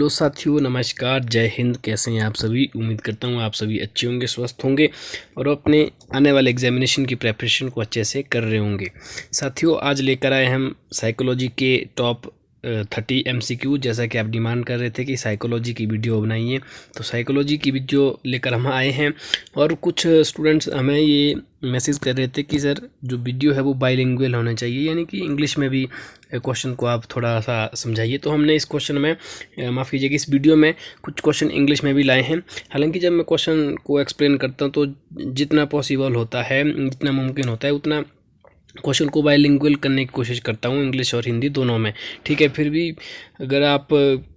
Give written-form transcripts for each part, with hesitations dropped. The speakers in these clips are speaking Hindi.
हेलो साथियों, नमस्कार, जय हिंद। कैसे हैं आप सभी? उम्मीद करता हूँ आप सभी अच्छे होंगे, स्वस्थ होंगे और अपने आने वाले एग्जामिनेशन की प्रेपरेशन को अच्छे से कर रहे होंगे। साथियों, आज लेकर आए हम साइकोलॉजी के टॉप 30 MCQ। जैसा कि आप डिमांड कर रहे थे कि साइकोलॉजी की वीडियो बनाइए, तो साइकोलॉजी की वीडियो लेकर हम आए हैं। और कुछ स्टूडेंट्स हमें ये मैसेज कर रहे थे कि सर जो वीडियो है वो बाइलिंगुअल होना चाहिए, यानी कि इंग्लिश में भी क्वेश्चन को आप थोड़ा सा समझाइए। तो हमने इस क्वेश्चन में माफ़ कीजिएगा, इस वीडियो में कुछ क्वेश्चन इंग्लिश में भी लाए हैं। हालांकि जब मैं क्वेश्चन को एक्सप्लेन करता हूँ तो जितना पॉसिबल होता है, जितना मुमकिन होता है, उतना क्वेश्चन को बाइलिंगुअल करने की कोशिश करता हूँ, इंग्लिश और हिंदी दोनों में। ठीक है, फिर भी अगर आप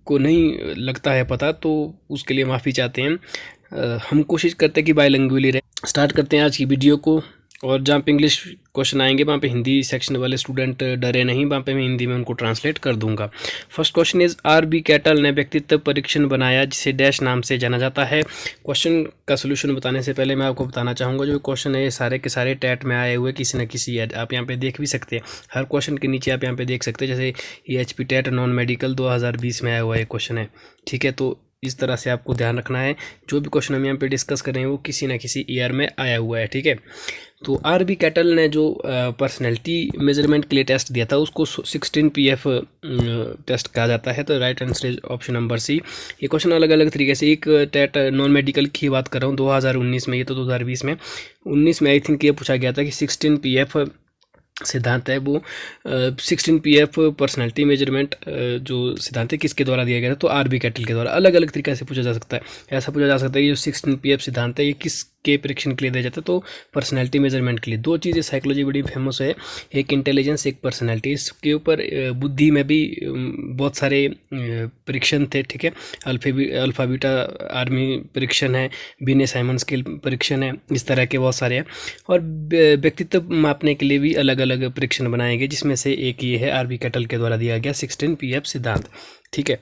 को नहीं लगता है पता तो उसके लिए माफ़ी चाहते हैं। हम कोशिश करते हैं कि बाइलिंगुअली रहे। स्टार्ट करते हैं आज की वीडियो को। और जहाँ पे इंग्लिश क्वेश्चन आएंगे वहाँ पे हिंदी सेक्शन वाले स्टूडेंट डरे नहीं, वहाँ पे मैं हिंदी में उनको ट्रांसलेट कर दूंगा। First question is RB cattle ने व्यक्तित्व परीक्षण बनाया जिसे डैश नाम से जाना जाता है। क्वेश्चन का सोल्यूशन बताने से पहले मैं आपको बताना चाहूँगा, जो क्वेश्चन है ये सारे के सारे टैट में आए हुए किसी न किसी, आप यहाँ पे देख भी सकते हैं। हर क्वेश्चन के नीचे आप यहाँ पे देख सकते हैं, जैसे EHP टैट नॉन मेडिकल 2020 में आया हुआ ये क्वेश्चन है। ठीक है, तो इस तरह से आपको ध्यान रखना है, जो भी क्वेश्चन हम यहाँ पे डिस्कस कर रहे हैं वो किसी न किसी ईयर में आया हुआ है। ठीक है, तो RB कैटल ने जो पर्सनैलिटी मेजरमेंट के लिए टेस्ट दिया था उसको 16 PF टेस्ट कहा जाता है। तो right answer is option number C. ये क्वेश्चन अलग अलग तरीके से, एक टेट नॉन मेडिकल की बात कर रहा हूँ 2019 में, ये तो 2020 में, 19 में आई थिंक ये पूछा गया था कि 16 PF सिद्धांत है वो 16 PF पर्सनैलिटी मेजरमेंट जो सिद्धांत है किसके द्वारा दिया गया था, तो RB कैटल के द्वारा। अलग अलग तरीके से पूछा जा सकता है। ऐसा पूछा जा सकता है कि जो 16 PF सिद्धांत है ये किसके परीक्षण के लिए दिया जाता है, तो पर्सनैलिटी मेजरमेंट के लिए। दो चीज़ें साइकोलॉजी बड़ी फेमस है, एक इंटेलिजेंस, एक पर्सनैलिटी। इसके ऊपर बुद्धि में भी बहुत सारे परीक्षण थे। ठीक है, अल्फा बीटा आर्मी परीक्षण है, बीने साइमन स्केल परीक्षण है, इस तरह के बहुत सारे हैं। और व्यक्तित्व मापने के लिए भी अलग अलग परीक्षण बनाए गए, जिसमें से एक ये है RB कैटल के द्वारा दिया गया 16 PF सिद्धांत। ठीक है,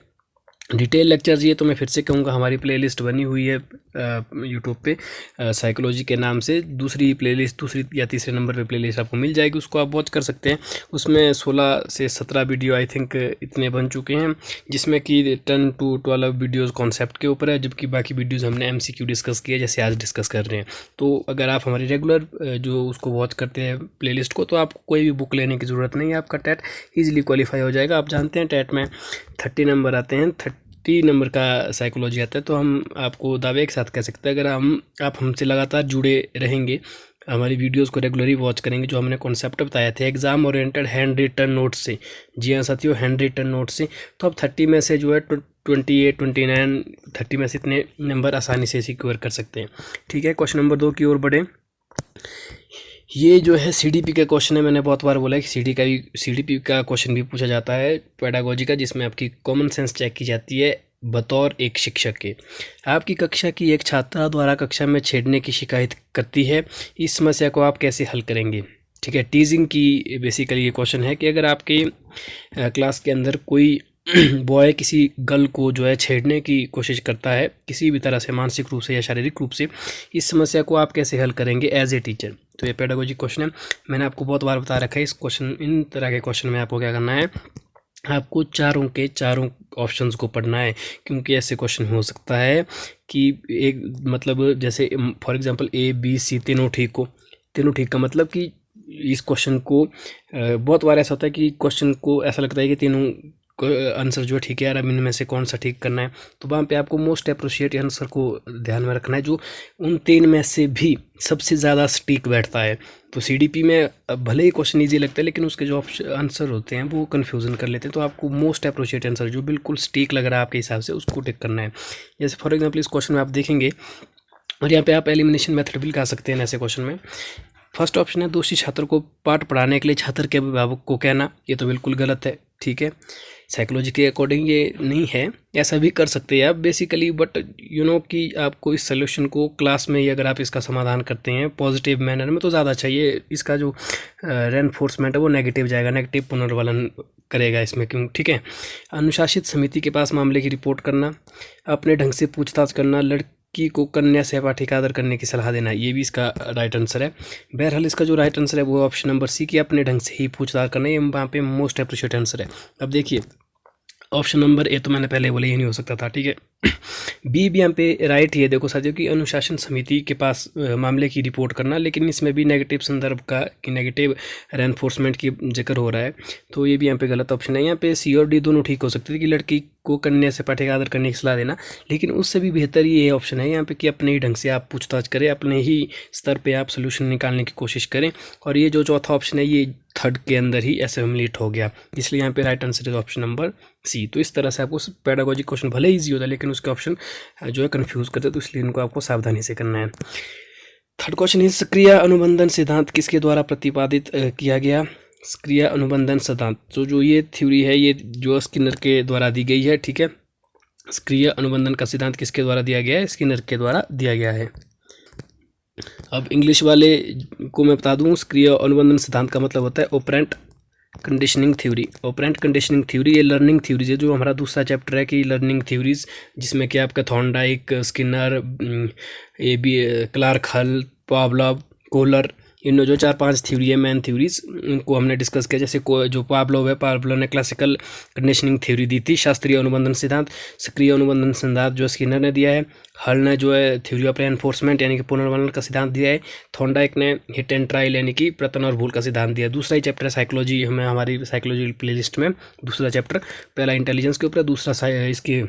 डिटेल लेक्चर्स ये तो मैं फिर से कहूँगा, हमारी प्लेलिस्ट बनी हुई है यूट्यूब पे साइकोलॉजी के नाम से। दूसरी प्लेलिस्ट, दूसरी या तीसरे नंबर पे प्लेलिस्ट आपको मिल जाएगी, उसको आप वॉच कर सकते हैं। उसमें 16 से 17 वीडियो आई थिंक इतने बन चुके हैं, जिसमें कि 10 to 12 वीडियोज़ कॉन्सेप्ट के ऊपर है, जबकि बाकी वीडियोज़ हमने MCQ डिस्कस किया, जैसे आज डिस्कस कर रहे हैं। तो अगर आप हमारी रेगुलर जो उसको वॉच करते हैं प्लेलिस्ट को, तो आपको कोई भी बुक लेने की ज़रूरत नहीं है, आपका टैट ईजिली क्वालिफाई हो जाएगा। आप जानते हैं टैट में 30 नंबर आते हैं, 30 नंबर का साइकोलॉजी आता है। तो हम आपको दावे के साथ कह सकते हैं, अगर आप हमसे लगातार जुड़े रहेंगे, हमारी वीडियोस को रेगुलरली वॉच करेंगे, जो हमने कॉन्सेप्ट बताए थे exam oriented handwritten notes से, जी हाँ साथियों, हैंड रिटन नोट्स से, तो आप 30 में से जो है 28, 29, 30 में से इतने नंबर आसानी से सिक्योर कर सकते हैं। ठीक है, क्वेश्चन नंबर 2 की ओर बढ़ें। ये जो है CDP का क्वेश्चन है, मैंने बहुत बार बोला है कि CDP का क्वेश्चन भी पूछा जाता है पेडागोजी का, जिसमें आपकी कॉमन सेंस चेक की जाती है बतौर एक शिक्षक के। आपकी कक्षा की एक छात्रा द्वारा कक्षा में छेड़ने की शिकायत करती है, इस समस्या को आप कैसे हल करेंगे? ठीक है, टीजिंग की बेसिकली ये क्वेश्चन है कि अगर आपके क्लास के अंदर कोई बॉय किसी गर्ल को जो है छेड़ने की कोशिश करता है किसी भी तरह से, मानसिक रूप से या शारीरिक रूप से, इस समस्या को आप कैसे हल करेंगे एज ए टीचर? तो ये पेडागोजी क्वेश्चन है, मैंने आपको बहुत बार बता रखा है। इन तरह के क्वेश्चन में आपको क्या करना है, आपको चारों ऑप्शंस को पढ़ना है, क्योंकि ऐसे क्वेश्चन हो सकता है कि एक मतलब जैसे फॉर एग्जांपल ABC तीनों ठीक का मतलब कि इस क्वेश्चन को बहुत बार ऐसा होता है कि क्वेश्चन को ऐसा लगता है कि तीनों आंसर जो ठीक है यार, अब इनमें से कौन सा ठीक करना है। तो वहाँ पे आपको मोस्ट अप्रोप्रिएट आंसर को ध्यान में रखना है, जो उन 3 में से भी सबसे ज़्यादा सटीक बैठता है। तो CDP में भले ही क्वेश्चन ईजी लगता है, लेकिन उसके जो आंसर होते हैं वो कन्फ्यूज़न कर लेते हैं। तो आपको मोस्ट अप्रोप्रिएट आंसर जो बिल्कुल सटीक लग रहा है आपके हिसाब से, उसको टिक करना है। जैसे फॉर एग्जाम्पल इस क्वेश्चन में आप देखेंगे, और यहाँ पर आप एलिमिनेशन मेथड भी लगा सकते हैं ऐसे क्वेश्चन में। फर्स्ट ऑप्शन है दोषी छात्र को पाठ पढ़ाने के लिए छात्र के अभिभावक को कहना, ये तो बिल्कुल गलत है। ठीक है, साइकोलॉजी के अकॉर्डिंग ये नहीं है, ऐसा भी कर सकते हैं आप बेसिकली, बट यू नो कि आपको इस सोल्यूशन को क्लास में ही अगर आप इसका समाधान करते हैं पॉजिटिव मैनर में तो ज़्यादा चाहिए। इसका जो रेनफोर्समेंट है वो नेगेटिव जाएगा, नेगेटिव पुनर्वलन करेगा इसमें, क्यों? ठीक है, अनुशासित समिति के पास मामले की रिपोर्ट करना, अपने ढंग से पूछताछ करना, लड़की को कन्या सहपाठी का आदर करने की सलाह देना, ये भी इसका राइट आंसर है। बहरहाल इसका जो राइट आंसर है वो ऑप्शन नंबर सी की अपने ढंग से ही पूछताछ करना, ये वहाँ पे मोस्ट अप्रिशिएट आंसर है। अब देखिए, ऑप्शन नंबर ए तो मैंने पहले बोला, ये नहीं हो सकता था, ठीक है। बी भी यहाँ पे राइट ही है। देखो साथियों कि अनुशासन समिति के पास मामले की रिपोर्ट करना, लेकिन इसमें भी नेगेटिव संदर्भ का कि नेगेटिव रेनफोर्समेंट की जिक्र हो रहा है, तो ये भी यहाँ पे गलत ऑप्शन है। यहाँ पे सी और डी दोनों ठीक हो सकते थे कि लड़की को कन्या से पाठ्य का आदर करने की सलाह देना, लेकिन उससे भी बेहतर ये ऑप्शन है यहाँ पे कि अपने ही ढंग से आप पूछताछ करें, अपने ही स्तर पे आप सोल्यूशन निकालने की कोशिश करें। और ये जो चौथा ऑप्शन है ये थर्ड के अंदर ही एसिमिलेट हो गया, इसलिए यहाँ पे right answer is option number C. तो इस तरह से आपको पेडागोजी क्वेश्चन भले ईजी होता है, लेकिन उसके ऑप्शन जो है कन्फ्यूज करते, तो इसलिए इनको आपको सावधानी से करना है। थर्ड क्वेश्चन है, सक्रिय अनुबंधन सिद्धांत किसके द्वारा प्रतिपादित किया गया? सक्रिय अनुबंधन सिद्धांत जो ये थ्योरी है ये जो स्किनर के द्वारा दी गई है, ठीक है। सक्रिय अनुबंधन का सिद्धांत किसके द्वारा दिया गया है? स्किनर के द्वारा दिया गया है। अब इंग्लिश वाले को मैं बता दूं, सक्रिय अनुबंधन सिद्धांत का मतलब होता है operant conditioning theory. Operant conditioning theory ये लर्निंग थ्योरीज है, जो हमारा दूसरा चैप्टर है कि लर्निंग थ्योरीज, जिसमें कि आपका Thorndike, Skinner, A B Clark Hull, Pavlov, Kohler, इन जो 4-5 थ्योरी है मेन थ्योरीज, उनको हमने डिस्कस किया। जैसे जो पावलोव है, पावलोव ने क्लासिकल कंडीशनिंग थ्योरी दी थी, शास्त्रीय अनुबंधन सिद्धांत। सक्रिय अनुबंधन सिद्धांत जो स्किनर ने दिया है। हल ने जो है थ्योरी ऑफ रेनफोर्समेंट यानी कि पुनर्वर्णन का सिद्धांत दिया है। थॉर्नडाइक ने हिट एंड ट्रायल यानी कि प्रतन और भूल का सिद्धांत दिया। दूसरा ही चैप्टर है साइकोलॉजी, हमें हमारी साइकोलॉजी प्लेलिस्ट में दूसरा चैप्टर, पहला इंटेलिजेंस के ऊपर है, दूसरा इसके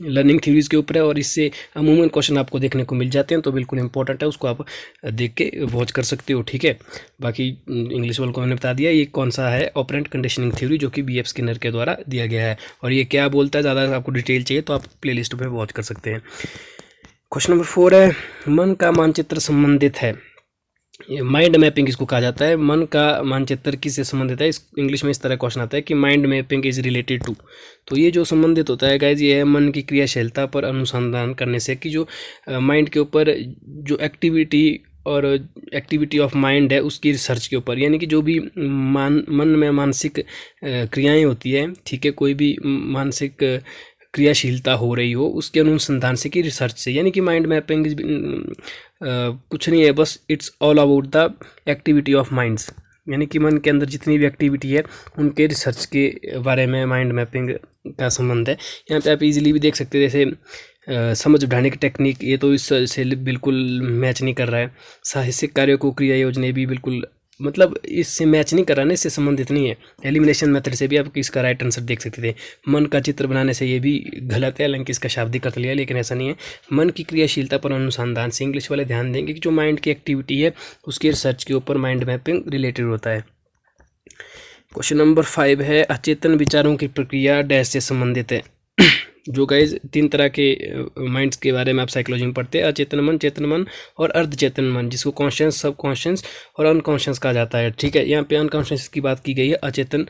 लर्निंग थ्योरीज के ऊपर है, और इससे अमूमन क्वेश्चन आपको देखने को मिल जाते हैं, तो बिल्कुल इंपॉर्टेंट है, उसको आप देख के वॉच कर सकते हो, ठीक है। बाकी इंग्लिश वाले को मैंने बता दिया ये कौन सा है, ऑपरेंट कंडीशनिंग थ्योरी, जो कि BF स्किनर के द्वारा दिया गया है। और ये क्या बोलता है, ज़्यादा आपको डिटेल चाहिए तो आप प्ले लिस्ट पर वॉच कर सकते हैं। क्वेश्चन नंबर 4 है, मन का मानचित्र संबंधित है। माइंड मैपिंग इसको कहा जाता है। मन का मानचित्र किससे संबंधित है? इस इंग्लिश में इस तरह क्वेश्चन आता है कि mind mapping is related to. तो ये जो संबंधित होता है गाइज, ये है मन की क्रियाशीलता पर अनुसंधान करने से, कि जो माइंड के ऊपर जो एक्टिविटी ऑफ माइंड है उसकी रिसर्च के ऊपर, यानी कि जो भी मन में मानसिक क्रियाएं होती है, ठीक है, कोई भी मानसिक क्रियाशीलता हो रही हो उसके अनुसंधान से, की रिसर्च से, यानी कि माइंड मैपिंग कुछ नहीं है, बस it's all about the activity of minds, यानी कि मन के अंदर जितनी भी एक्टिविटी है उनके रिसर्च के बारे में माइंड मैपिंग का संबंध है। यहाँ पे आप इजीली भी देख सकते हैं, जैसे समझ बढ़ाने की टेक्निक, ये तो इससे बिल्कुल मैच नहीं कर रहा है। साहसिक कार्यों को क्रिया योजना भी बिल्कुल मतलब इससे मैच नहीं कर रहा है, इससे संबंधित नहीं है। एलिमिनेशन मेथड से भी आप इसका राइट आंसर देख सकते थे। मन का चित्र बनाने से ये भी गलत है, हालांकि इसका शाब्दिक अर्थ लिया, लेकिन ऐसा नहीं है। मन की क्रियाशीलता पर अनुसंधान से इंग्लिश वाले ध्यान देंगे कि जो माइंड की एक्टिविटी है उसके रिसर्च के ऊपर माइंड मैपिंग रिलेटेड होता है। क्वेश्चन नंबर 5 है, अचेतन विचारों की प्रक्रिया डैश से संबंधित है। जो गाइज 3 तरह के माइंड्स के बारे में आप साइकोलॉजी में पढ़ते हैं, अचेतन मन, चेतन मन और अर्धचेतन मन, जिसको कॉन्शियस, सब कॉन्शियस और अनकॉन्शियस कहा जाता है, ठीक है। यहाँ पे अनकॉन्शियस की बात की गई है, अचेतन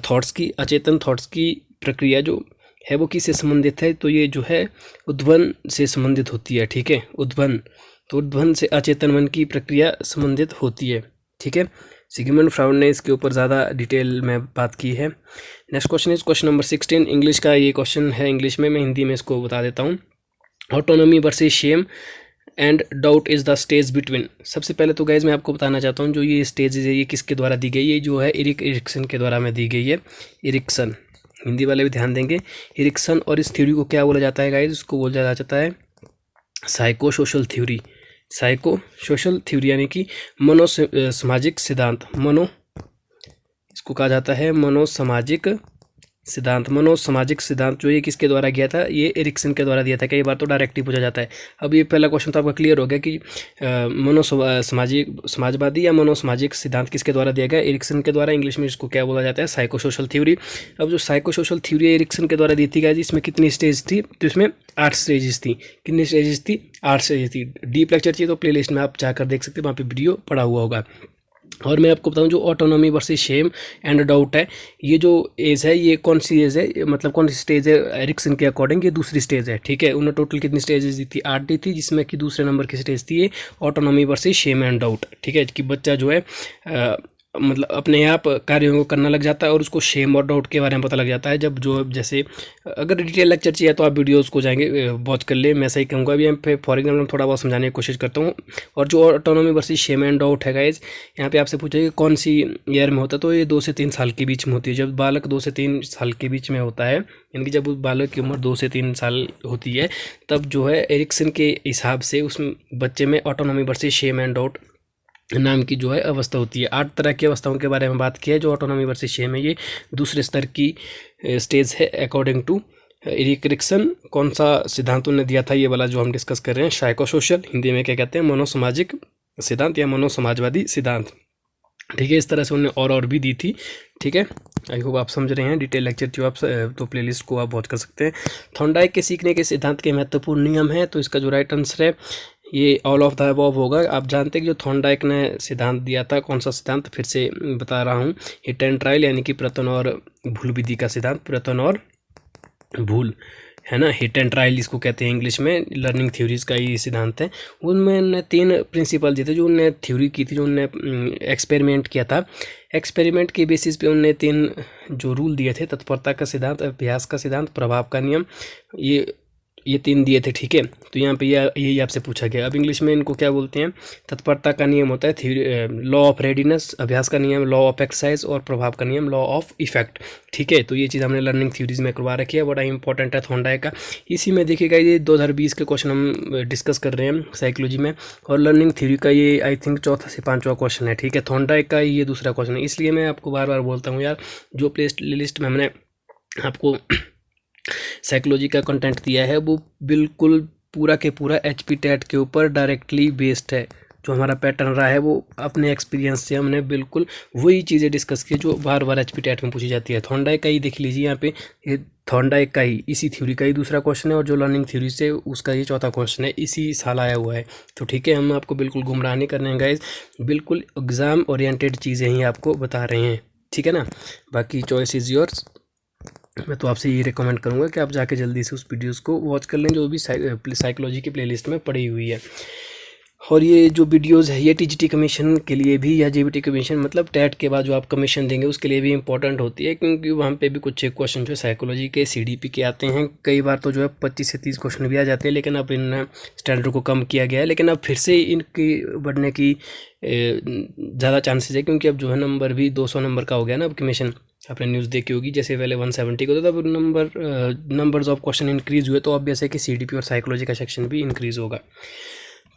थॉट्स की। अचेतन थॉट्स की प्रक्रिया जो है वो किससे संबंधित है? तो ये जो है उद्भवन से संबंधित होती है, ठीक है, उद्भवन। तो उद्भवन से अचेतन मन की प्रक्रिया संबंधित होती है, ठीक है। सिगमंड फ्राउड ने इसके ऊपर ज़्यादा डिटेल में बात की है। Next question is question number 16। English का ये क्वेश्चन है, इंग्लिश में, मैं हिंदी में इसको बता देता हूँ। Autonomy versus shame and doubt is the stage between. सबसे पहले तो गाइज मैं आपको बताना चाहता हूँ जो ये स्टेजेज है ये किसके द्वारा दी गई है, जो है एरिक्सन के द्वारा में दी गई है। एरिक्सन, हिंदी वाले भी ध्यान देंगे। एरिक्सन, और इस थ्योरी को क्या बोला जाता है गाइज? इसको बोला जाता है psycho social theory. Psycho social theory यानी कि मनोसामाजिक सिद्धांत। इसको कहा जाता है मनोसामाजिक सिद्धांत। मनोसामाजिक सिद्धांत जो ये किसके द्वारा किया था? ये एरिक्सन के द्वारा दिया था। कई बार तो डायरेक्ट ही पूछा जाता है। अब ये पहला क्वेश्चन तो आपका क्लियर हो गया कि समाजवादी या मनोसामाजिक सिद्धांत किसके द्वारा दिया गया? एरिक्सन के द्वारा। इंग्लिश में इसको क्या बोला जाता है? Psycho social theory. अब जो साइको सोशल थ्योरी एरिक्सन के द्वारा दी थी गई, इसमें कितनी स्टेज थी? तो इसमें 8 स्टेजेस थी। कितनी स्टेजेस थी? 8 स्टेजेस थी। डीप लेक्चर चाहिए तो प्ले लिस्ट में आप जाकर देख सकते हैं, वहाँ पे वीडियो पड़ा हुआ होगा। और मैं आपको बताऊं जो autonomy versus shame and doubt है, ये जो एज है ये कौन सी एज है, मतलब कौन सी स्टेज है? एरिक्सन के अकॉर्डिंग ये दूसरी स्टेज है, ठीक है। उन्होंने टोटल कितनी स्टेजेस दी थी? 8 दी थी, जिसमें कि दूसरे नंबर की स्टेज थी ये autonomy versus shame and doubt, ठीक है। कि बच्चा जो है मतलब अपने आप कार्यों को करना लग जाता है और उसको शेम और डाउट के बारे में पता लग जाता है। जब जो जैसे अगर डिटेल लेक्चर चाहिए तो आप वीडियोस को जाएंगे वॉच कर ले, मैं सही कहूँगा। अभी हम फॉर एग्जाम्पल थोड़ा बहुत समझाने की कोशिश करता हूँ। और जो autonomy versus shame and doubt है गाइज, यहाँ पे आपसे पूछा कि कौन सी ईयर में होता है, तो ये 2 से 3 साल के बीच में होती है। जब बालक 2 से 3 साल के बीच में होता है, यानी कि जब उस बालक की उम्र 2 से 3 साल होती है, तब जो है एरिक्सन के हिसाब से उस बच्चे में autonomy versus shame and doubt नाम की जो है अवस्था होती है। 8 तरह की अवस्थाओं के बारे में बात की है। जो ऑटोनॉमी वर्सेस शेम है, ये दूसरे स्तर की स्टेज है अकॉर्डिंग टू एरिक एरिक्सन। कौन सा सिद्धांत उन्होंने दिया था, ये वाला जो हम डिस्कस कर रहे हैं, साइकोसोशल, हिंदी में क्या कहते हैं, मनोसामाजिक सिद्धांत या मनोसमाजवादी सिद्धांत। ठीक है, इस तरह से उन्होंने और भी दी थी। ठीक है, आई होप आप समझ रहे हैं। डिटेल लेक्चर जो आप तो प्लेलिस्ट को आप वॉच कर सकते हैं। थॉर्नडाइक के सीखने के सिद्धांत के महत्वपूर्ण नियम है, तो इसका जो राइट आंसर है ये ऑल ऑफ द अबव होगा। आप जानते हैं कि जो थॉर्नडाइक ने सिद्धांत दिया था, कौन सा सिद्धांत, फिर से बता रहा हूँ, हिट एंड ट्रायल यानी कि प्रयत्न और भूल विधि का सिद्धांत, प्रयत्न और भूल है ना, हिट एंड ट्रायल इसको कहते हैं इंग्लिश में, लर्निंग थ्योरीज का ये सिद्धांत है। उनमें उन्होंने 3 प्रिंसिपल दिए थे, जो उन्होंने थ्योरी की थी, जो उन्होंने एक्सपेरिमेंट किया था। एक्सपेरिमेंट के बेसिस पे उन्होंने 3 जो रूल दिए थे, तत्परता का सिद्धांत, अभ्यास का सिद्धांत, प्रभाव का नियम, ये 3 दिए थे। ठीक है, तो यहाँ पे यही आपसे पूछा गया। अब इंग्लिश में इनको क्या बोलते हैं, तत्परता का नियम होता है थ्योरी, लॉ ऑफ रेडीनेस, अभ्यास का नियम लॉ ऑफ एक्सरसाइज, और प्रभाव का नियम लॉ ऑफ इफेक्ट। ठीक है, तो ये चीज़ हमने लर्निंग थ्योरीज में करवा रखी है, बड़ा इंपॉर्टेंट है थॉर्नडाइक का। इसी में देखिएगा, ये 2020 के क्वेश्चन हम डिस्कस कर रहे हैं साइकोलॉजी में, और लर्निंग थ्योरी का ये आई थिंक 4था से 5वां क्वेश्चन है। ठीक है, थॉर्नडाइक का ये दूसरा क्वेश्चन है। इसलिए मैं आपको बार बार बोलता हूँ यार, जो प्ले लिस्ट में हमने आपको साइकोलॉजी का कंटेंट दिया है, वो बिल्कुल पूरा के पूरा एचपी टेट के ऊपर डायरेक्टली बेस्ड है। जो हमारा पैटर्न रहा है, वो अपने एक्सपीरियंस से हमने बिल्कुल वही चीज़ें डिस्कस की जो बार बार एचपी टेट में पूछी जाती है। थॉर्नडाइक का ही देख लीजिए, यहाँ पे ये थॉर्नडाइक का ही, इसी थ्योरी का ही दूसरा क्वेश्चन है, और जो लर्निंग थ्योरी से उसका ये 4था क्वेश्चन है, इसी साल आया हुआ है। तो ठीक है, हम आपको बिल्कुल गुमराह नहीं कर रहे हैं गाइज, बिल्कुल एग्ज़ाम ओरिएंटेड चीज़ें ही आपको बता रहे हैं। ठीक है ना, बाकी चॉइस इज़ योर्स। मैं तो आपसे ये रिकमेंड करूँगा कि आप जाके जल्दी से उस वीडियोस को वॉच कर लें, जो भी साइकोलॉजी की प्लेलिस्ट में पड़ी हुई है। और ये जो वीडियोस है, ये टीजीटी कमीशन के लिए भी, या जेबीटी कमीशन मतलब टेट के बाद जो आप कमीशन देंगे उसके लिए भी इंपॉर्टेंट होती है, क्योंकि वहाँ पे भी कुछ क्वेश्चन जो साइकोलॉजी के सीडीपी के आते हैं। कई बार तो जो है 25 से 30 क्वेश्चन भी आ जाते हैं, लेकिन अब इन स्टैंडर्ड को कम किया गया है। लेकिन अब फिर से इनकी बढ़ने की ज़्यादा चांसेस है, क्योंकि अब जो है नंबर भी 200 नंबर का हो गया ना अब कमीशन। आपने न्यूज़ देखी होगी, जैसे पहले 170 को था, तब नंबर्स ऑफ क्वेश्चन इंक्रीज़ हुए, तो अब जैसे कि सीडीपी और साइकोलॉजी का सेक्शन भी इंक्रीज़ होगा।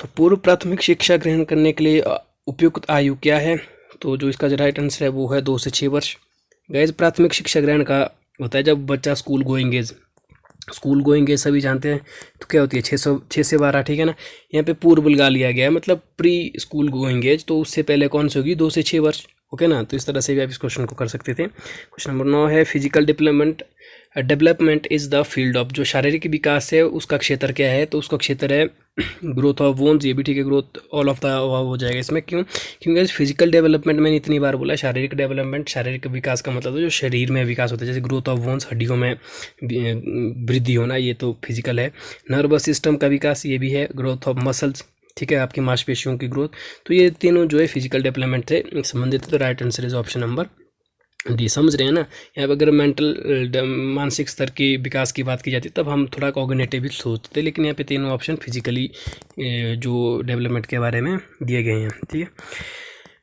तो पूर्व प्राथमिक शिक्षा ग्रहण करने के लिए उपयुक्त आयु क्या है, तो जो इसका राइट आंसर है वो है 2 से 6 वर्ष। गाइस, प्राथमिक शिक्षा ग्रहण का होता है जब बच्चा स्कूल गोइंग एज सभी जानते हैं, तो क्या होती है 6 से 12। ठीक है ना, यहाँ पे पूर्व लगा लिया गया है, मतलब प्री स्कूल गोइंग एज, तो उससे पहले कौन सी होगी, 2 से 6 वर्ष। ओके ना, तो इस तरह से भी आप इस क्वेश्चन को कर सकते थे। क्वेश्चन नंबर 9 है, physical development is the field of, जो शारीरिक विकास है उसका क्षेत्र क्या है, तो उसका क्षेत्र है ग्रोथ ऑफ बोन्स। ये भी ठीक है, ग्रोथ ऑल ऑफ द हो जाएगा इसमें। क्यों? क्योंकि फिजिकल डेवलपमेंट मैंने इतनी बार बोला, शारीरिक डेवलपमेंट, शारीरिक विकास का मतलब है जो शरीर में विकास होता है, जैसे ग्रोथ ऑफ बोन्स, हड्डियों में वृद्धि होना, ये तो फिजिकल है। नर्वस सिस्टम का विकास, ये भी है, ग्रोथ ऑफ मसल्स, ठीक है, आपकी मांसपेशियों की ग्रोथ। तो ये तीनों जो है फिजिकल डेवलपमेंट से संबंधित है। तो right answer is option number D. समझ रहे हैं ना, यहाँ पर अगर मेंटल मानसिक स्तर की विकास की बात की जाती है तब हम थोड़ा कॉग्निटिव सोचते हैं, लेकिन यहाँ पे तीनों ऑप्शन फिजिकली जो डेवलपमेंट के बारे में दिए गए हैं। ठीक है,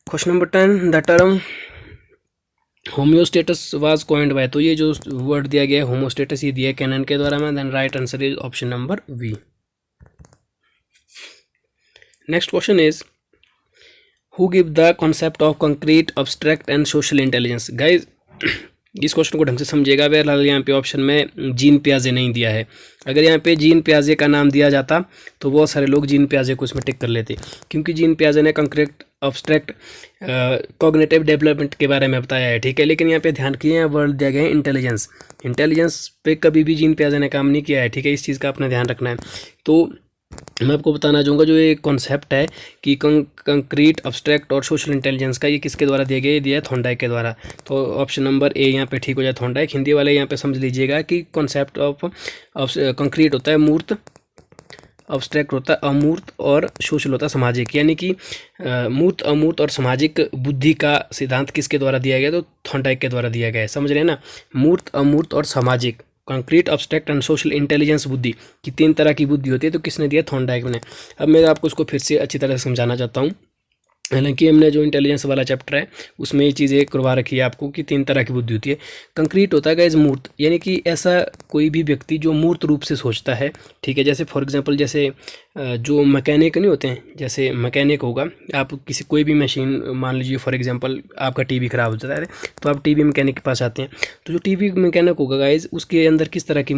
question number 10, the term homeostasis was coined by, तो ये जो वर्ड दिया गया है होमोस्टेटस, ये दिया कैनन के द्वारा में। Then right answer is option number B. Next question is who give the concept of concrete, abstract and social intelligence. Guys, इस क्वेश्चन को ढंग से समझिएगा। बहरहाल यहाँ पे ऑप्शन में जीन पियाजे नहीं दिया है। अगर यहाँ पे जीन पियाजे का नाम दिया जाता तो बहुत सारे लोग जीन पियाजे को इसमें टिक कर लेते, क्योंकि जीन पियाजे ने कंक्रीट, अब्स्ट्रैक्ट, कॉग्निटिव डेवलपमेंट के बारे में बताया है। ठीक है, लेकिन यहाँ पे ध्यान किए वर्ड दिया गया है इंटेलिजेंस पे कभी भी जीन पियाजे ने काम नहीं किया है। ठीक है, इस चीज़ का अपना ध्यान रखना है। तो मैं आपको बताना चाहूँगा जो ये कॉन्सेप्ट है कि कंक्रीट, अब्स्ट्रैक्ट और सोशल इंटेलिजेंस का, ये किसके द्वारा दिया गया, ये दिया है थॉर्नडाइक के द्वारा। तो ऑप्शन नंबर ए यहाँ पे ठीक हो जाए, थॉर्नडाइक। हिंदी वाले यहाँ पे समझ लीजिएगा कि कॉन्सेप्ट ऑफ कंक्रीट होता है मूर्त, अब्स्ट्रैक्ट होता है अमूर्त और सोशल होता है सामाजिक। यानी कि मूर्त, अमूर्त और सामाजिक बुद्धि का सिद्धांत किसके द्वारा दिया गया? तो थॉर्नडाइक के द्वारा दिया गया है। समझ रहे हैं ना? मूर्त, अमूर्त और सामाजिक, concrete, abstract and social intelligence बुद्धि की 3 तरह की बुद्धि होती है। तो किसने दिया? थॉर्नडाइक ने। अब मैं आपको उसको फिर से अच्छी तरह से समझाना चाहता हूँ। हालांकि हमने जो इंटेलिजेंस वाला चैप्टर है उसमें ये चीज़ें करवा रखी है आपको कि 3 तरह की बुद्धि होती है। कंक्रीट होता है गाइस मूर्त, यानी कि ऐसा कोई भी व्यक्ति जो मूर्त रूप से सोचता है, ठीक है। जैसे फॉर एग्जांपल जैसे जो मैकेनिक नहीं होते हैं, जैसे मैकेनिक होगा, आप किसी कोई भी मशीन मान लीजिए फॉर एग्जांपल आपका टीवी ख़राब हो जाता है तो आप टीवी मैकेनिक के पास आते हैं। तो जो टीवी मैकेनिक होगा गाइस उसके अंदर किस तरह की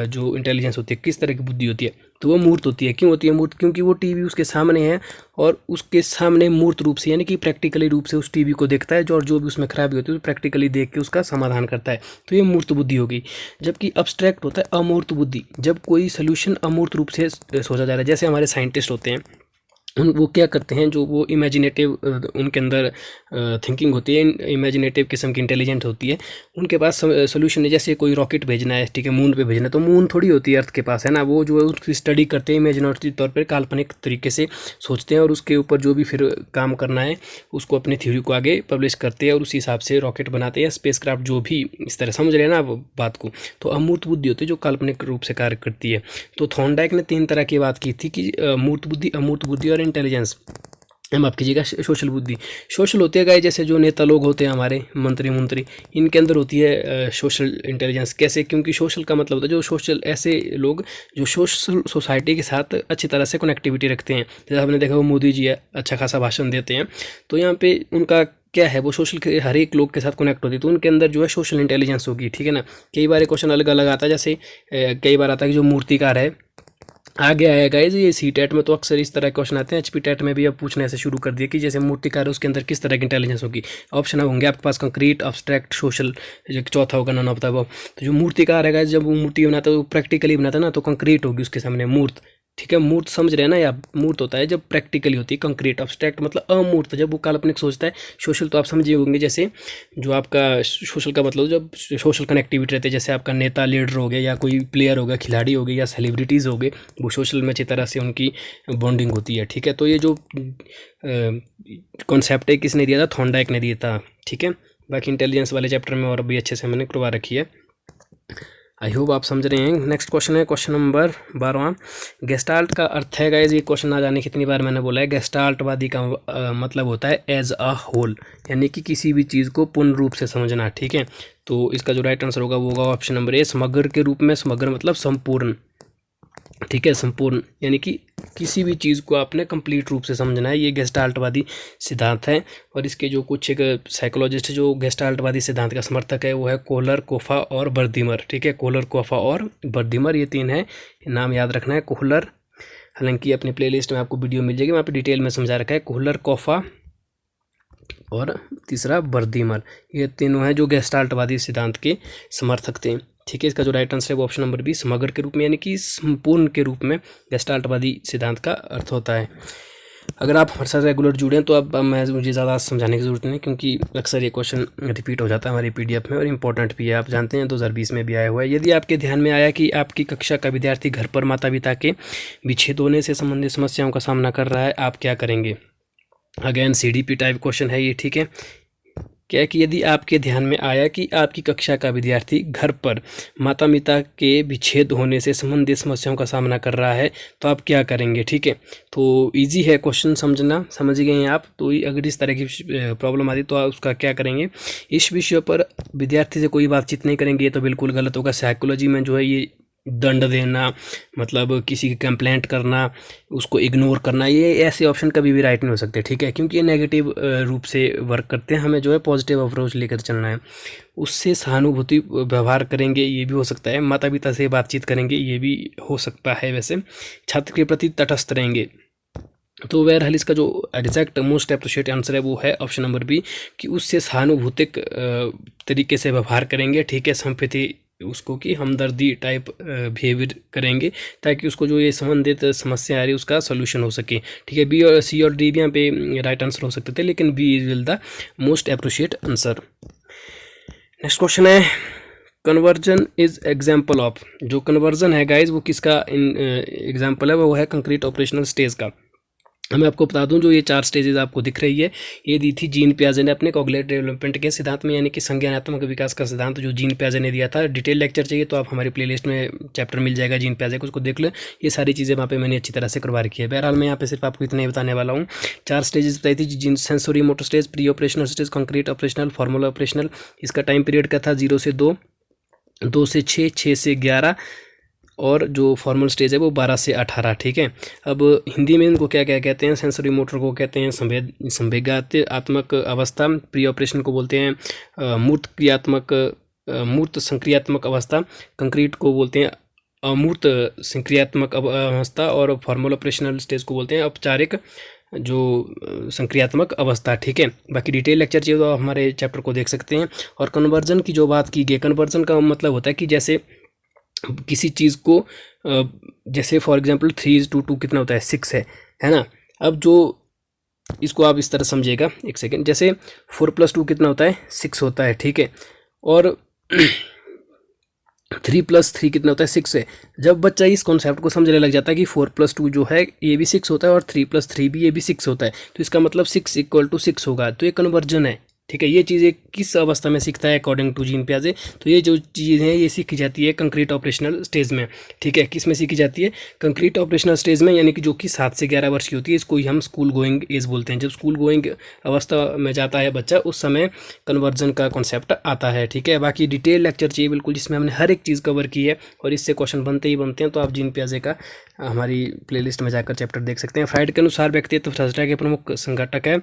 जो इंटेलिजेंस होती है, किस तरह की बुद्धि होती है? तो वो मूर्त होती है। क्यों होती है मूर्त? क्योंकि वो टीवी उसके सामने है और उसके सामने मूर्त रूप से यानी कि प्रैक्टिकली रूप से उस टीवी को देखता है और जो भी उसमें खराबी होती है तो प्रैक्टिकली देख के उसका समाधान करता है। तो ये मूर्त बुद्धि होगी। जबकि अब्स्ट्रैक्ट होता है अमूर्त बुद्धि, जब कोई सोल्यूशन अमूर्त रूप से सोचा जा रहा है। जैसे हमारे साइंटिस्ट होते हैं, वो क्या करते हैं, जो वो इमेजिनेटिव उनके अंदर थिंकिंग होती है, इमेजिनेटिव किस्म की इंटेलिजेंट होती है, उनके पास सोल्यूशन है। जैसे कोई रॉकेट भेजना है, ठीक है, मून पे भेजना है, तो मून थोड़ी होती है अर्थ के पास, है ना। वो जो है उसकी स्टडी करते हैं, इमेजिनेटिव तौर पर काल्पनिक तरीके से सोचते हैं और उसके ऊपर जो भी फिर काम करना है उसको अपनी थ्योरी को आगे पब्लिश करते हैं और उसी हिसाब से रॉकेट बनाते हैं, स्पेस क्राफ्ट, जो भी इस तरह। समझ रहे हैं ना आप बात को? तो अमूर्त बुद्धि होती है जो काल्पनिक रूप से कार्य करती है। तो थॉर्नडाइक ने 3 तरह की बात की थी कि मूर्त बुद्धि, अमूर्त बुद्धि और इंटेलिजेंस। माफ कीजिएगा, सोशल बुद्धि। सोशल होती है गाइस, जैसे जो नेता लोग होते हैं हमारे, मंत्री, इनके अंदर होती है सोशल इंटेलिजेंस। कैसे? क्योंकि सोशल का मतलब होता है जो सोशल, ऐसे लोग जो सोशल सोसाइटी के साथ अच्छी तरह से कनेक्टिविटी रखते हैं। जैसे आपने देखा वो मोदी जी है, अच्छा खासा भाषण देते हैं, तो यहाँ पे उनका क्या है, वो सोशल के हर एक लोग के साथ कनेक्ट होती है, तो उनके अंदर जो है सोशल इंटेलिजेंस होगी, ठीक है ना। कई बार क्वेश्चन अलग अलग आता है, जैसे कई बार आता है कि जो मूर्तिकार है, आ गया है गाइज ये सी टेट में, तो अक्सर इस तरह के क्वेश्चन आते हैं। एचपी टेट में भी अब पूछने से शुरू कर दिया कि जैसे मूर्तिकार है उसके अंदर किस तरह की इंटेलिजेंस होगी। ऑप्शन होंगे आपके पास कंक्रीट, अब्स्ट्रैक्ट, सोशल, जो चौथा होगा नॉन ऑफ द अबव। तो जो मूर्तिकार है गाइज, जब वो मूर्ति बनाता है वो प्रैक्टिकली बनाता है ना, तो कंक्रीट होगी उसके सामने मूर्त, ठीक है। मूर्त समझ रहे हैं ना, या मूर्त होता है जब प्रैक्टिकली होती है कंक्रीट। अब्स्ट्रैक्ट मतलब अमूर्त, जब वो काल्पनिक सोचता है। सोशल तो आप समझे होंगे, जैसे जो आपका सोशल का मतलब जब सोशल कनेक्टिविटी रहती है, जैसे आपका नेता, लीडर हो गया, या कोई प्लेयर हो गया, खिलाड़ी हो गए, या सेलिब्रिटीज़ हो गए, वो सोशल में अच्छी तरह से उनकी बॉन्डिंग होती है, ठीक है। तो ये जो कॉन्सेप्ट है किसने दिया था? थॉर्नडाइक ने दिया था, ठीक है। बाकी इंटेलिजेंस वाले चैप्टर में और भी अच्छे से मैंने करवा रखी है, आई होप आप समझ रहे हैं। नेक्स्ट क्वेश्चन है क्वेश्चन नंबर 12वां। गेस्टाल्ट का अर्थ है गाइज, ये क्वेश्चन ना जाने कितनी बार मैंने बोला है। गेस्टाल्टवादी का मतलब होता है एज अ होल, यानी कि किसी भी चीज़ को पूर्ण रूप से समझना, ठीक है। तो इसका जो राइट आंसर होगा वो होगा ऑप्शन नंबर ए, समग्र के रूप में। समग्र मतलब संपूर्ण, ठीक है, संपूर्ण, यानी कि किसी भी चीज़ को आपने कंप्लीट रूप से समझना है। ये गेस्टाल्टवादी सिद्धांत है। और इसके जो कुछ एक साइकोलॉजिस्ट जो गेस्टाल्टवादी सिद्धांत का समर्थक है वो है कोहलर, कोफा और बर्दिमर, ठीक है। कोहलर, कोफा और बर्दिमर, ये 3 है, नाम याद रखना है। कोहलर, हालांकि अपनी प्लेलिस्ट में आपको वीडियो मिल जाएगी, वहाँ पे डिटेल में समझा रखा है। कोहलर, कोफा और तीसरा बर्दिमर, ये तीनों हैं जो गेस्टाल्टवादी सिद्धांत के समर्थक थे, ठीक है। इसका जो राइट आंसर है वो ऑप्शन नंबर बी, समग्र के रूप में, यानी कि संपूर्ण के रूप में गेस्टाल्टवादी सिद्धांत का अर्थ होता है। अगर आप हमारे साथ रेगुलर जुड़े हैं तो अब मुझे ज़्यादा समझाने की ज़रूरत नहीं, क्योंकि अक्सर ये क्वेश्चन रिपीट हो जाता है हमारी पीडीएफ में और इंपॉर्टेंट भी है, आप जानते हैं 2020 में भी आया हुआ है। यदि आपके ध्यान में आया कि आपकी कक्षा का विद्यार्थी घर पर माता पिता के विच्छेद होने से संबंधित समस्याओं का सामना कर रहा है, आप क्या करेंगे? अगेन सीडीपी टाइप क्वेश्चन है ये, ठीक है। क्या है कि यदि आपके ध्यान में आया कि आपकी कक्षा का विद्यार्थी घर पर माता पिता के विच्छेद होने से संबंधित समस्याओं का सामना कर रहा है तो आप क्या करेंगे, ठीक है। तो इजी है क्वेश्चन समझना, समझ गए हैं आप। तो अगर इस तरह की प्रॉब्लम आती तो आप उसका क्या करेंगे? इस विषय पर विद्यार्थी से कोई बातचीत नहीं करेंगे, ये तो बिल्कुल गलत होगा। साइकोलॉजी में जो है ये दंड देना, मतलब किसी की कंप्लेंट करना, उसको इग्नोर करना, ये ऐसे ऑप्शन कभी भी राइट नहीं हो सकते, ठीक है, क्योंकि ये नेगेटिव रूप से वर्क करते हैं। हमें जो है पॉजिटिव अप्रोच लेकर चलना है। उससे सहानुभूति व्यवहार करेंगे, ये भी हो सकता है। माता पिता से बातचीत करेंगे, ये भी हो सकता है। वैसे छात्र के प्रति तटस्थ रहेंगे। तो बहरहाल इसका जो एग्जैक्ट मोस्ट अप्रोप्रिएट आंसर है वो है ऑप्शन नंबर बी, कि उससे सहानुभूतिक तरीके से व्यवहार करेंगे, ठीक है। संपत्ति उसको कि हमदर्दी टाइप बिहेवियर करेंगे, ताकि उसको जो ये संबंधित समस्या आ रही है उसका सोल्यूशन हो सके, ठीक है। बी और सी और डी भी यहाँ पे राइट आंसर हो सकते थे, लेकिन B is will the most appropriate answer. Next question है कन्वर्जन इज एग्जाम्पल ऑफ, जो कन्वर्जन है गाइज वो किसका एग्जाम्पल है, वो है कंक्रीट ऑपरेशनल स्टेज का। मैं आपको बता दूं जो ये 4 स्टेजेस आपको दिख रही है, ये दी थी जीन पियाजे ने अपने कॉग्निटिव डेवलपमेंट के सिद्धांत में, यानी कि संज्ञानात्मक विकास का सिद्धांत जो जीन पियाजे ने दिया था। डिटेल लेक्चर चाहिए तो आप हमारी प्लेलिस्ट में चैप्टर मिल जाएगा जीन पियाजे को, उसको देख लो। ये सारी चीज़ें वहाँ पे मैंने अच्छी तरह से करवा रखी है। बहरहाल मैं यहाँ पे सिर्फ आपको इतना ही बताने वाला हूँ। 4 स्टेजेस बताई थी, gene sensory motor stage, pre operational stage, concrete operational, formula operational. इसका टाइम पीरियड का था 0 से 2, 2 से 6, 6 से 11, और जो फॉर्मल स्टेज है वो 12 से 18। ठीक है, अब हिंदी में इनको क्या क्या कहते हैं? सेंसरी मोटर को कहते हैं संवेगात्मक अवस्था, प्री ऑपरेशन को बोलते हैं मूर्त संक्रियात्मक अवस्था, कंक्रीट को बोलते हैं अमूर्त संक्रियात्मक अवस्था, और फॉर्मल ऑपरेशनल स्टेज को बोलते हैं औपचारिक जो संक्रियात्मक अवस्था। ठीक है, बाकी डिटेल लेक्चर चाहिए तो हमारे चैप्टर को देख सकते हैं। और कन्वर्जन की जो बात की गई, कन्वर्जन का मतलब होता है कि जैसे किसी चीज़ को, जैसे फॉर एग्जांपल 3:2 कितना होता है? 6 है ना। अब जो इसको आप इस तरह समझिएगा, एक सेकेंड, जैसे 4 + 2 कितना होता है? 6 होता है। ठीक है, और 3 + 3 कितना होता है? 6 है। जब बच्चा इस कॉन्सेप्ट को समझने लग जाता है कि 4 + 2 जो है ये भी 6 होता है और 3 + 3 भी ये भी 6 होता है, तो इसका मतलब 6 = 6 होगा, तो ये कन्वर्जन है। ठीक है, ये चीज़ें किस अवस्था में सीखता है अकॉर्डिंग टू जीन पियाजे? तो ये जो चीज़ है ये सीखी जाती है कंक्रीट ऑपरेशनल स्टेज में। ठीक है, किस में सीखी जाती है? कंक्रीट ऑपरेशनल स्टेज में, यानी कि जो कि 7 से 11 वर्ष की होती है। इसको ही हम स्कूल गोइंग एज बोलते हैं। जब स्कूल गोइंग अवस्था में जाता है बच्चा, उस समय कन्वर्जन का कॉन्सेप्ट आता है। ठीक है, बाकी डिटेल लेक्चर चाहिए बिल्कुल, जिसमें हमने हर एक चीज़ कवर की है और इससे क्वेश्चन बनते ही बनते हैं। तो आप जीन पियाजे का हमारी प्लेलिस्ट में जाकर चैप्टर देख सकते हैं। फ्राइड के अनुसार व्यक्तित्व भ्रष्टाचार के प्रमुख संघटक है,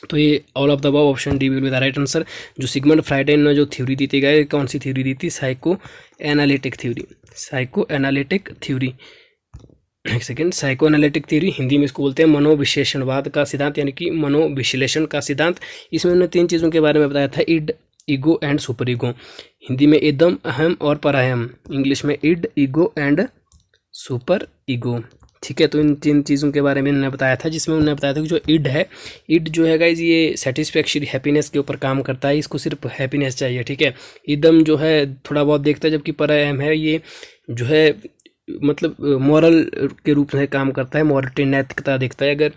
तो ये all of the above option D will be the right answer. जो सिगमंड फ्राइड ने जो थ्योरी दी थी गए, कौन सी थ्योरी दी थी? Psychoanalytic theory. Psychoanalytic theory, एक second, psychoanalytic theory Hindi में इसको बोलते हैं मनोविश्लेषणवाद का सिद्धांत, यानी कि मनोविश्लेषण का सिद्धांत। इसमें उन्होंने 3 चीज़ों के बारे में बताया था, id, ego and super ego. Hindi में इदम, अहम और पराहम, इंग्लिश में id, ego and super ego. ठीक है, तो इन 3 चीज़ों के बारे में उन्होंने बताया था, जिसमें उन्होंने बताया था कि जो इड है, इड जो है गाइज ये सेटिस्फैक्शन हैप्पीनेस के ऊपर काम करता है, इसको सिर्फ हैप्पीनेस चाहिए। ठीक है, इदम जो है थोड़ा बहुत देखता है, जबकि परायम है ये जो है मतलब मॉरल के रूप में काम करता है, मॉरलिटी नैतिकता देखता है। अगर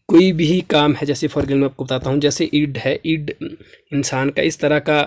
कोई भी काम है, जैसे फॉर एग्जाम्पल मैं आपको बताता हूँ, जैसे ईड है, ईड इंसान का इस तरह का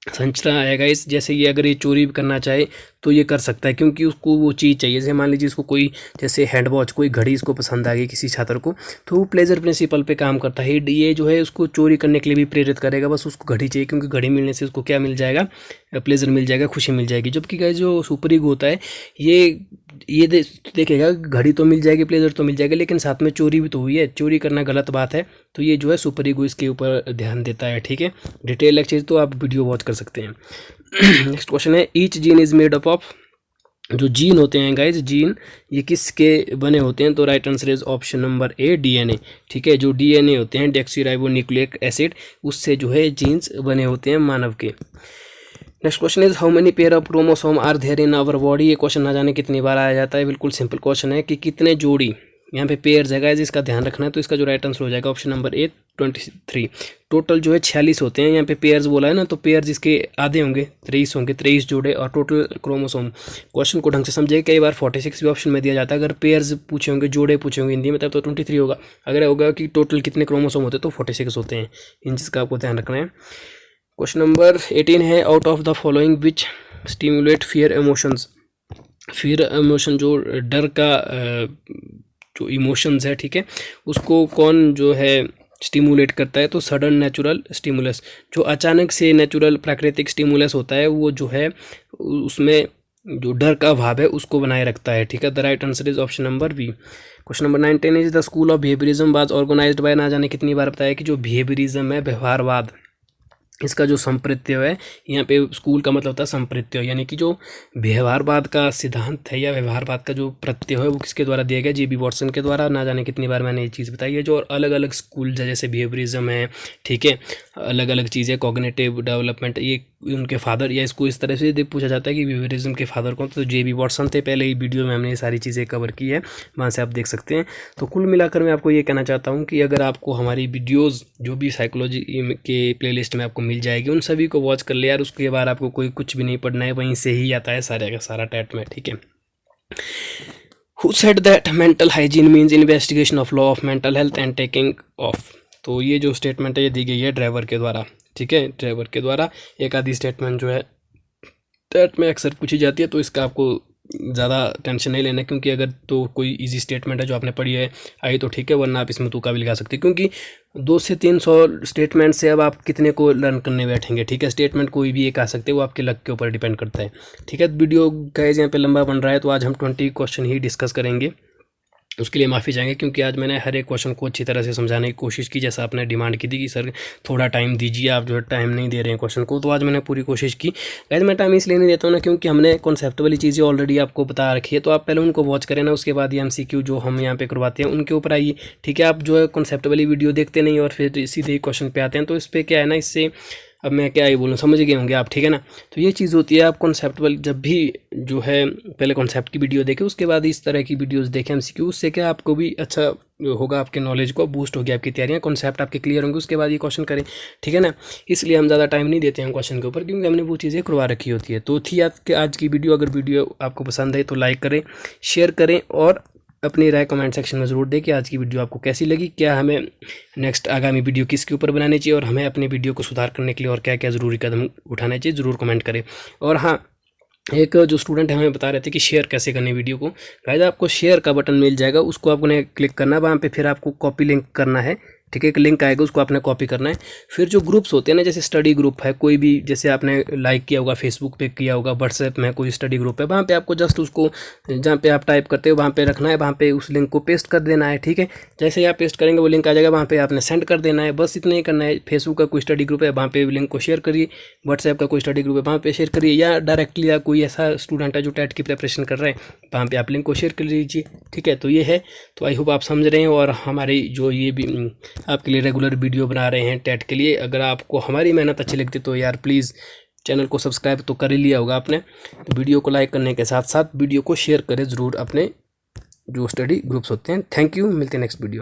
संरचना आएगा, इस जैसे ये अगर ये चोरी करना चाहे तो ये कर सकता है, क्योंकि उसको वो चीज़ चाहिए। जैसे मान लीजिए इसको कोई, जैसे हैंड वॉच, कोई घड़ी इसको पसंद आ गई किसी छात्र को, तो वो प्लेजर प्रिंसिपल पे काम करता है। ये जो है उसको चोरी करने के लिए भी प्रेरित करेगा, बस उसको घड़ी चाहिए, क्योंकि घड़ी मिलने से उसको क्या मिल जाएगा? प्लेजर मिल जाएगा, खुशी मिल जाएगी। जबकि गाइस जो सुपर ईगो होता है ये देखेगा घड़ी तो मिल जाएगी, प्लेजर तो मिल जाएगा, लेकिन साथ में चोरी भी तो हुई है, चोरी करना गलत बात है। तो ये जो है सुपर ईगो इसके ऊपर ध्यान देता है। ठीक है, डिटेल लेक्चर तो आप वीडियो वॉच कर सकते हैं। नेक्स्ट क्वेश्चन है, each gene is made up of. जो जीन होते हैं गाइज, जीन ये किसके बने होते हैं? तो right answer is option number A, DNA. ठीक है, जो डीएनए होते हैं डेक्सीराइबोन्यूक्लिक एसिड, उससे जो है जीन्स बने होते हैं मानव के। Next question is how many pair of chromosome are there in our body. ये क्वेश्चन ना जाने कितनी बार आया जाता है, बिल्कुल सिंपल क्वेश्चन है कि कितने जोड़ी, यहाँ पे पेयर्स है गाइस, इसका ध्यान रखना है। तो इसका जो राइट आंसर हो जाएगा ऑप्शन नंबर ए, 23। टोटल जो है 46 होते हैं, यहाँ पे पेयर्स बोला है ना, तो पेयर्स इसके आधे होंगे, 23 होंगे, 23 जोड़े। और टोटल क्रोमोसोम, क्वेश्चन को ढंग से समझिए, कई बार 46 भी ऑप्शन में दिया जाता है। अगर पेयर्स पूछे होंगे, जोड़े पूछे होंगे हिंदी में, तब तो 23 होगा। अगर होगा कि टोटल कितने क्रोमोसोम होते हैं, तो 46 होते हैं। इन चीज़ का आपको ध्यान रखना है। क्वेश्चन नंबर 18 है, out of the following which stimulate fear emotions. Fear emotion, जो डर का जो इमोशंस है, ठीक है, उसको कौन जो है स्टिमुलेट करता है? तो सडन नेचुरल स्टिमुलस, जो अचानक से नेचुरल प्राकृतिक स्टिमुलस होता है, वो जो है उसमें जो डर का भाव है उसको बनाए रखता है। ठीक है, the right answer is option number B. Question number 19 is the school of behaviourism was organised by. ना जाने कितनी बार बताया कि जो बिहेवियरिज्म है, व्यवहारवाद, इसका जो संप्रत्यय है, यहाँ पे स्कूल का मतलब होता है संप्रत्यय, यानी कि जो व्यवहारवाद का सिद्धांत है या व्यवहारवाद का जो प्रत्यय है वो किसके द्वारा दिया गया? जे.बी. वॉटसन के द्वारा। ना जाने कितनी बार मैंने ये चीज़ बताई है। जो अलग अलग स्कूल जैसे बिहेवियरिज्म है, ठीक है, अलग अलग चीज़ें, कॉग्निटिव डेवलपमेंट, ये उनके फादर, या इसको इस तरह से पूछा जाता है कि बिहेवियरिज्म के फादर कौन? तो जे.बी. वॉटसन थे। पहले ही वीडियो में हमने ये सारी चीज़ें कवर की है, वहाँ से आप देख सकते हैं। तो कुल मिलाकर मैं आपको ये कहना चाहता हूँ कि अगर आपको हमारी वीडियोज़ जो भी साइकोलॉजी के प्लेलिस्ट में आपको मिल जाएगी, उन सभी को वॉच कर ले यार। उसके बाद आपको कोई कुछ भी नहीं पढ़ना है, वहीं से ही आता है सारा का सारा टेट में, ठीक है। Who said that mental hygiene means investigation of law of mental health and taking off? तो ये जो स्टेटमेंट है ये दी गई है ड्राइवर के द्वारा, ठीक है। ड्राइवर के द्वारा एक आधी स्टेटमेंट जो है टेट में अक्सर पूछी जाती है, तो इसका आपको ज़्यादा टेंशन नहीं लेना, क्योंकि अगर तो कोई इजी स्टेटमेंट है जो आपने पढ़ी है आई तो ठीक है, वरना आप इसमें तुक्का भी लगा सकते हैं, क्योंकि 200 से 300 स्टेटमेंट से अब आप कितने को लर्न करने बैठेंगे, ठीक है। स्टेटमेंट कोई भी एक आ सकते हैं, वो आपके लक के ऊपर डिपेंड करता है, ठीक है। वीडियो गाइस यहाँ पे लंबा बन रहा है, तो आज हम 20 क्वेश्चन ही डिस्कस करेंगे, उसके लिए माफ़ी चाहेंगे, क्योंकि आज मैंने हर एक क्वेश्चन को अच्छी तरह से समझाने की कोशिश की, जैसा आपने डिमांड की थी कि सर थोड़ा टाइम दीजिए, आप जो है टाइम नहीं दे रहे हैं क्वेश्चन को, तो आज मैंने पूरी कोशिश की। गाइस मैं टाइम इसलिए नहीं देता हूँ ना, क्योंकि हमने कॉन्सेप्ट वाली चीज़ें ऑलरेडी आपको बता रखी है, तो आप पहले उनको वॉच करें ना, उसके बाद ये MCQ जो हम यहाँ पे करवाते हैं उनके ऊपर आइए, ठीक है। आप जो है कॉन्सेप्ट वाली वीडियो देखते नहीं और फिर सीधे ही क्वेश्चन पे आते हैं, तो इस पर क्या है ना, इससे अब मैं क्या ही बोलूँ, समझ गए होंगे आप, ठीक है ना। तो ये चीज़ होती है, आप कॉन्सेप्टुअल जब भी जो है पहले कॉन्सेप्ट की वीडियो देखें, उसके बाद इस तरह की वीडियोस देखें MCQ, उससे क्या आपको भी अच्छा होगा, आपके नॉलेज को बूस्ट होगी, आपकी तैयारियाँ, कॉन्सेप्ट आपके क्लियर होंगे, उसके बाद ये क्वेश्चन करें, ठीक है ना। इसलिए हम ज़्यादा टाइम नहीं देते हैं क्वेश्चन के ऊपर, क्योंकि हमने वो चीज़ें करवा रखी होती है। तो थी आज की वीडियो, अगर वीडियो आपको पसंद है तो लाइक करें, शेयर करें और अपनी राय कमेंट सेक्शन में ज़रूर दें कि आज की वीडियो आपको कैसी लगी, क्या हमें नेक्स्ट आगामी वीडियो किसके ऊपर बनानी चाहिए, और हमें अपने वीडियो को सुधार करने के लिए और क्या क्या ज़रूरी कदम उठाने चाहिए, ज़रूर कमेंट करें। और हाँ, एक जो स्टूडेंट है हमें बता रहे थे कि शेयर कैसे करनी वीडियो को, गाइस आपको शेयर का बटन मिल जाएगा, उसको आपने क्लिक करना है, वहाँ पे फिर आपको कॉपी लिंक करना है, ठीक है। एक लिंक आएगा, उसको आपने कॉपी करना है। फिर जो ग्रुप्स होते हैं ना, जैसे स्टडी ग्रुप है कोई भी, जैसे आपने लाइक किया होगा, फेसबुक पे किया होगा, व्हाट्सएप में कोई स्टडी ग्रुप है, वहाँ पे आपको जस्ट उसको जहाँ पे आप टाइप करते हो वहाँ पे रखना है, वहाँ पे उस लिंक को पेस्ट कर देना है, ठीक है। जैसे ही आप पेस्ट करेंगे वो लिंक आ जाएगा, वहाँ पे आपने सेंड कर देना है, बस इतना ही करना है। फेसबुक का कोई स्टडी ग्रुप है, वहाँ पे लिंक को शेयर करिए, व्हाट्सएप का कोई स्टडी ग्रुप है, वहाँ पे शेयर करिए, या डायरेक्टली या कोई ऐसा स्टूडेंट है जो टेट की प्रिपरेशन कर रहे हैं, वहाँ पे आप लिंक को शेयर कर लीजिए, ठीक है। तो ये है, तो आई होप आप समझ रहे हैं, और हमारी जो ये भी आपके लिए रेगुलर वीडियो बना रहे हैं टेट के लिए, अगर आपको हमारी मेहनत अच्छी लगती तो यार प्लीज़ चैनल को सब्सक्राइब तो कर ही लिया होगा आपने, तो वीडियो को लाइक करने के साथ साथ वीडियो को शेयर करें ज़रूर अपने जो स्टडी ग्रुप्स होते हैं। थैंक यू, मिलते हैं नेक्स्ट वीडियो में।